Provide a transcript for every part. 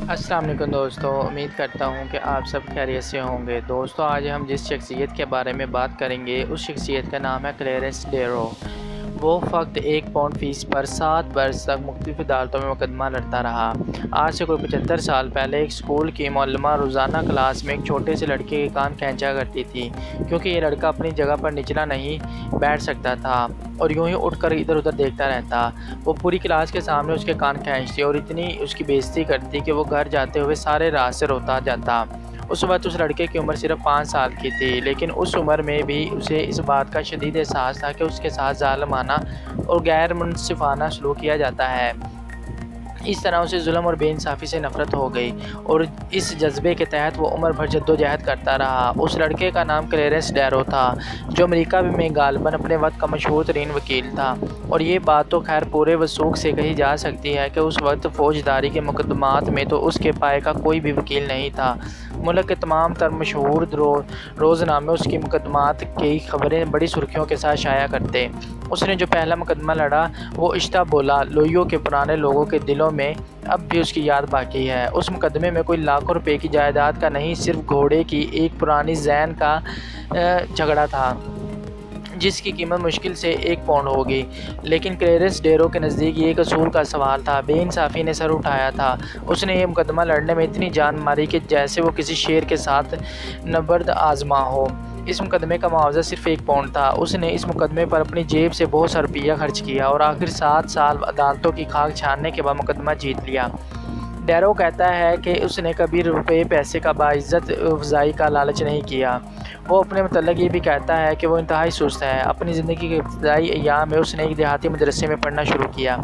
السلام علیکم دوستو، امید کرتا ہوں کہ آپ سب خیریت سے ہوں گے۔ دوستو آج ہم جس شخصیت کے بارے میں بات کریں گے اس شخصیت کا نام ہے کلیرنس ڈیرو۔ وہ فقط 1 پاؤنڈ فیس پر 7 برس تک مختلف عدالتوں میں مقدمہ لڑتا رہا۔ آج سے کوئی 75 سال پہلے ایک اسکول کی معلمہ روزانہ کلاس میں ایک چھوٹے سے لڑکے کے کان کھینچا کرتی تھی، کیونکہ یہ لڑکا اپنی جگہ پر نچلا نہیں بیٹھ سکتا تھا اور یوں ہی اٹھ کر ادھر ادھر دیکھتا رہتا۔ وہ پوری کلاس کے سامنے اس کے کان کھینچتی اور اتنی اس کی بےعزتی کرتی کہ وہ گھر جاتے ہوئے سارے راہ سے روتا جاتا۔ اس وقت اس لڑکے کی عمر صرف 5 سال کی تھی، لیکن اس عمر میں بھی اسے اس بات کا شدید احساس تھا کہ اس کے ساتھ ظالمانہ اور غیر منصفانہ سلوک کیا جاتا ہے۔ اس طرح اسے ظلم اور بے انصافی سے نفرت ہو گئی اور اس جذبے کے تحت وہ عمر بھر جدوجہد کرتا رہا۔ اس لڑکے کا نام کلیرنس ڈیرو تھا، جو امریکہ میں غالباً اپنے وقت کا مشہور ترین وکیل تھا، اور یہ بات تو خیر پورے وثوق سے کہی جا سکتی ہے کہ اس وقت فوجداری کے مقدمات میں تو اس کے پائے کا کوئی بھی وکیل نہیں تھا۔ ملک کے تمام تر مشہور روزنامے اس کی مقدمات کی خبریں بڑی سرخیوں کے ساتھ شائع کرتے۔ اس نے جو پہلا مقدمہ لڑا وہ اشتا بولا لوئیو کے پرانے لوگوں کے دلوں میں اب بھی اس کی یاد باقی ہے۔ اس مقدمے میں کوئی لاکھوں روپے کی جائیداد کا نہیں، صرف گھوڑے کی ایک پرانی زین کا جھگڑا تھا، جس کی قیمت مشکل سے 1 پاؤنڈ ہوگی۔ لیکن کلیرنس ڈیرو کے نزدیک یہ ایک اصول کا سوال تھا۔ بے انصافی نے سر اٹھایا تھا۔ اس نے یہ مقدمہ لڑنے میں اتنی جان ماری کہ جیسے وہ کسی شیر کے ساتھ نبرد آزما ہو۔ اس مقدمے کا معاوضہ صرف 1 پاؤنڈ تھا۔ اس نے اس مقدمے پر اپنی جیب سے بہت سا روپیہ خرچ کیا اور آخر 7 سال عدالتوں کی خاک چھاننے کے بعد مقدمہ جیت لیا۔ ڈیرو کہتا ہے کہ اس نے کبھی روپے پیسے کا باعزت افزائی کا لالچ نہیں کیا۔ وہ اپنے متعلق یہ بھی کہتا ہے کہ وہ انتہائی سست ہے۔ اپنی زندگی کے ابتدائی ایام میں اس نے ایک دیہاتی مدرسے میں پڑھنا شروع کیا۔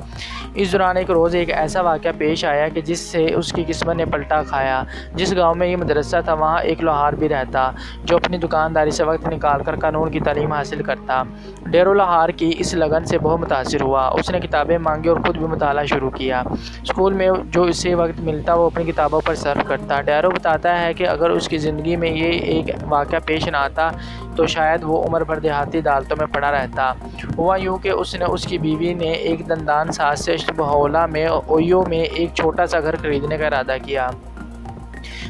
اس دوران ایک روز ایک ایسا واقعہ پیش آیا کہ جس سے اس کی قسمت نے پلٹا کھایا۔ جس گاؤں میں یہ مدرسہ تھا وہاں ایک لوہار بھی رہتا، جو اپنی دکانداری سے وقت نکال کر قانون کی تعلیم حاصل کرتا۔ ڈیرو لوہار کی اس لگن سے بہت متاثر ہوا۔ اس نے کتابیں مانگی اور خود بھی مطالعہ شروع کیا۔ اسکول میں جو اسے وقت ملتا وہ اپنی کتابوں پر صرف کرتا۔ ڈیرو بتاتا ہے کہ اگر اس کی زندگی میں یہ ایک واقعہ پیش نہ آتا تو شاید وہ عمر بھر دیہاتی عدالتوں میں پڑا رہتا۔ ہوا یوں کہ اس کی بیوی نے ایک دندان ساز سے اشتبہولہ میں اوہیو میں ایک چھوٹا سا گھر خریدنے کا ارادہ کیا۔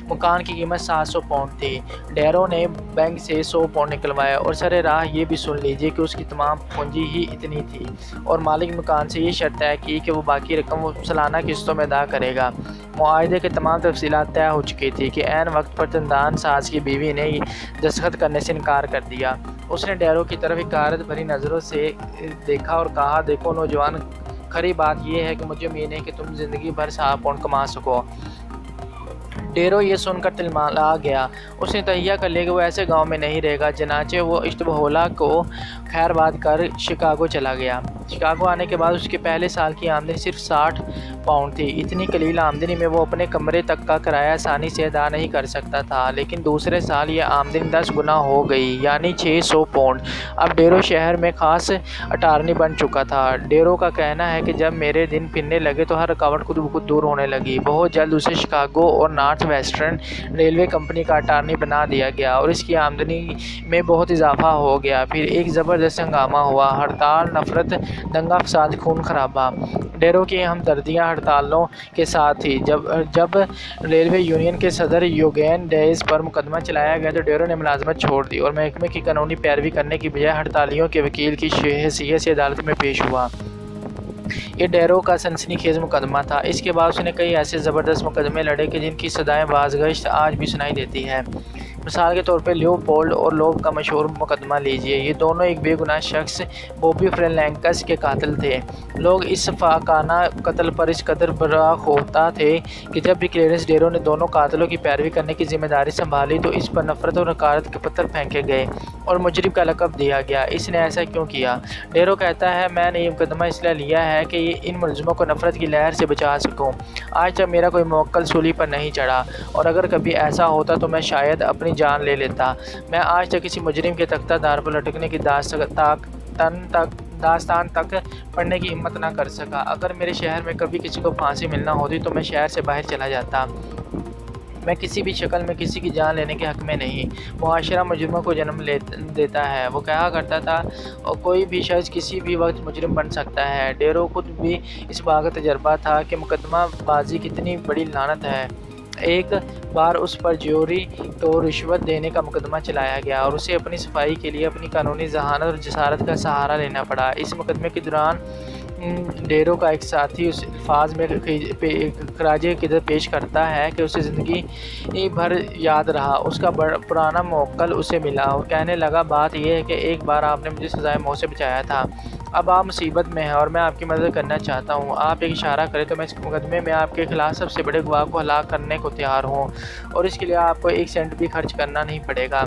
مکان کی قیمت 700 پاؤنڈ تھی۔ ڈیرو نے بینک سے 100 پاؤنڈ نکلوائے اور سر راہ یہ بھی سن لیجیے کہ اس کی تمام پونجی ہی اتنی تھی، اور مالک مکان سے یہ شرط طے کی کہ وہ باقی رقم وہ سالانہ قسطوں میں ادا کرے گا۔ معاہدے کے تمام تفصیلات طے ہو چکی تھی کہ عین وقت پر دندان ساز کی بیوی نے دستخط کرنے سے انکار کر دیا۔ اس نے ڈیرو کی طرف حقارت بھری نظروں سے دیکھا اور کہا، دیکھو نوجوان، کھری بات یہ ہے کہ مجھے امید ہے کہ تم زندگی بھر 7 پاؤنڈ کما سکو۔ ڈیرو یہ سن کر تلملا گیا۔ اس نے تہیہ کر لیا کہ وہ ایسے گاؤں میں نہیں رہے گا۔ چنانچہ وہ اشتبہولہ کو خیر باد کر شکاگو چلا گیا۔ شکاگو آنے کے بعد اس کے پہلے سال کی آمدنی صرف 60 پاؤنڈ تھی۔ اتنی قلیل آمدنی میں وہ اپنے کمرے تک کا کرایہ آسانی سے ادا نہیں کر سکتا تھا، لیکن دوسرے سال یہ آمدنی 10 گنا ہو گئی، یعنی 600 پاؤنڈ۔ اب ڈیرو شہر میں خاص اٹارنی بن چکا تھا۔ ڈیرو کا کہنا ہے کہ جب میرے دن پھرنے لگے تو ہر رکاوٹ خود بخود دور ہونے لگی۔ بہت جلد اسے شکاگو اور نارتھ ویسٹرن ریلوے کمپنی کا اٹارنی بنا دیا گیا اور اس کی آمدنی میں بہت اضافہ ہو گیا۔ پھر ایک زبردست ہنگامہ ہوا، ہڑتال، نفرت، دنگا فساد، خون خرابہ۔ ڈیرو کی ہمدردیاں ہڑتالوں کے ساتھ تھی۔ جب ریلوے یونین کے صدر یوگین ڈیز پر مقدمہ چلایا گیا تو ڈیرو نے ملازمت چھوڑ دی اور محکمے کی قانونی پیروی کرنے کی بجائے ہڑتالیوں کے وکیل کی حیثیت سے عدالت میں پیش ہوا۔ یہ ڈیرو کا سنسنی خیز مقدمہ تھا۔ اس کے بعد اس نے کئی ایسے زبردست مقدمے لڑے کہ جن کی صدائیں بازگشت آج بھی سنائی دیتی ہے۔ مثال کے طور پر لیوپولڈ اور لوب کا مشہور مقدمہ لیجیے۔ یہ دونوں ایک بے گناہ شخص بوبی فرینکس کے قاتل تھے۔ لوگ اس فاقانہ قتل پر اس قدر برآشفتہ تھے کہ جب بھی کلیرنس ڈیرو نے دونوں قاتلوں کی پیروی کرنے کی ذمہ داری سنبھالی تو اس پر نفرت اور حقارت کے پتھر پھینکے گئے اور مجرم کا لقب دیا گیا۔ اس نے ایسا کیوں کیا؟ ڈیرو کہتا ہے، میں نے یہ مقدمہ اس لیے لیا ہے کہ ان ملزموں کو نفرت کی لہر سے بچا سکوں۔ آج تک میرا کوئی موکل سولی پر نہیں چڑھا، اور اگر کبھی ایسا ہوتا تو میں شاید اپنی جان لے لیتا۔ میں آج تک کسی مجرم کے تختہ دار پر لٹکنے کی داستان تک پڑھنے کی ہمت نہ کر سکا۔ اگر میرے شہر میں کبھی کسی کو پھانسی ملنا ہوتی تو میں شہر سے باہر چلا جاتا۔ میں کسی بھی شکل میں کسی کی جان لینے کے حق میں نہیں۔ معاشرہ مجرموں کو جنم دیتا ہے۔ وہ کہا کرتا تھا کوئی بھی شخص کسی بھی وقت مجرم بن سکتا ہے۔ ڈیرو خود بھی اس بات کا تجربہ تھا کہ مقدمہ بازی کتنی بڑی لعنت ہے۔ ایک بار اس پر جوری تو رشوت دینے کا مقدمہ چلایا گیا اور اسے اپنی صفائی کے لیے اپنی قانونی ذہانت اور جسارت کا سہارا لینا پڑا۔ اس مقدمے کے دوران ڈیرو کا ایک ساتھی اس الفاظ میں خراج عقیدت پیش کرتا ہے کہ اسے زندگی بھر یاد رہا۔ اس کا پرانا موکل اسے ملا اور کہنے لگا بات یہ ہے کہ ایک بار آپ نے مجھے سزائے موت سے بچایا تھا، اب آپ مصیبت میں ہیں اور میں آپ کی مدد کرنا چاہتا ہوں۔ آپ ایک اشارہ کریں تو میں اس مقدمے میں آپ کے خلاف سب سے بڑے گواہ کو ہلاک کرنے کو تیار ہوں اور اس کے لیے آپ کو 1 سینٹ بھی خرچ کرنا نہیں پڑے گا۔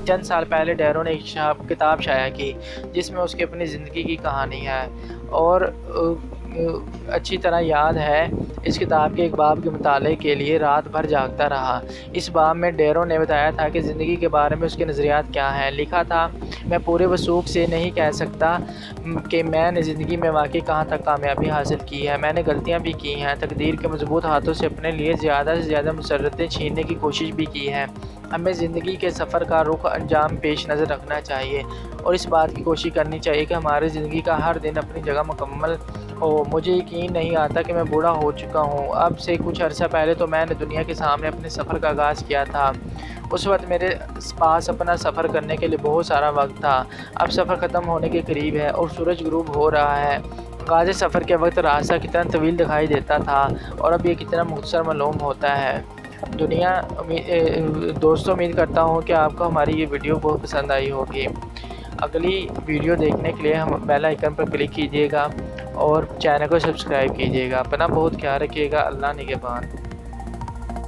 چند سال پہلے ڈیرو نے ایک کتاب شائع کی جس میں اس کی اپنی زندگی کی کہانی ہے اور اچھی طرح یاد ہے اس کتاب کے ایک باب کے مطالعے کے لیے رات بھر جاگتا رہا۔ اس باب میں ڈیرو نے بتایا تھا کہ زندگی کے بارے میں اس کے نظریات کیا ہیں۔ لکھا تھا میں پورے وثوق سے نہیں کہہ سکتا کہ میں نے زندگی میں واقعی کہاں تک کامیابی حاصل کی ہے۔ میں نے غلطیاں بھی کی ہیں، تقدیر کے مضبوط ہاتھوں سے اپنے لیے زیادہ سے زیادہ مسرتیں چھیننے کی کوشش بھی کی ہے۔ ہمیں زندگی کے سفر کا رخ انجام پیش نظر رکھنا چاہیے اور اس بات کی کوشش کرنی چاہیے کہ ہماری زندگی کا ہر دن اپنی جگہ مکمل ہو۔ مجھے یقین نہیں آتا کہ میں بوڑھا ہو چکا ہوں۔ اب سے کچھ عرصہ پہلے تو میں نے دنیا کے سامنے اپنے سفر کا آغاز کیا تھا۔ اس وقت میرے پاس اپنا سفر کرنے کے لیے بہت سارا وقت تھا۔ اب سفر ختم ہونے کے قریب ہے اور سورج غروب ہو رہا ہے۔ آغاز سفر کے وقت راستہ کتنا طویل دکھائی دیتا تھا اور اب یہ کتنا مختصر معلوم ہوتا ہے۔ دوستوں امید کرتا ہوں کہ آپ کو ہماری یہ ویڈیو بہت پسند آئی ہوگی۔ اگلی ویڈیو دیکھنے کے لیے بیل آئیکن پر کلک کیجیے گا اور چینل کو سبسکرائب کیجیے گا۔ اپنا بہت خیال رکھیے گا۔ اللہ نگہبان۔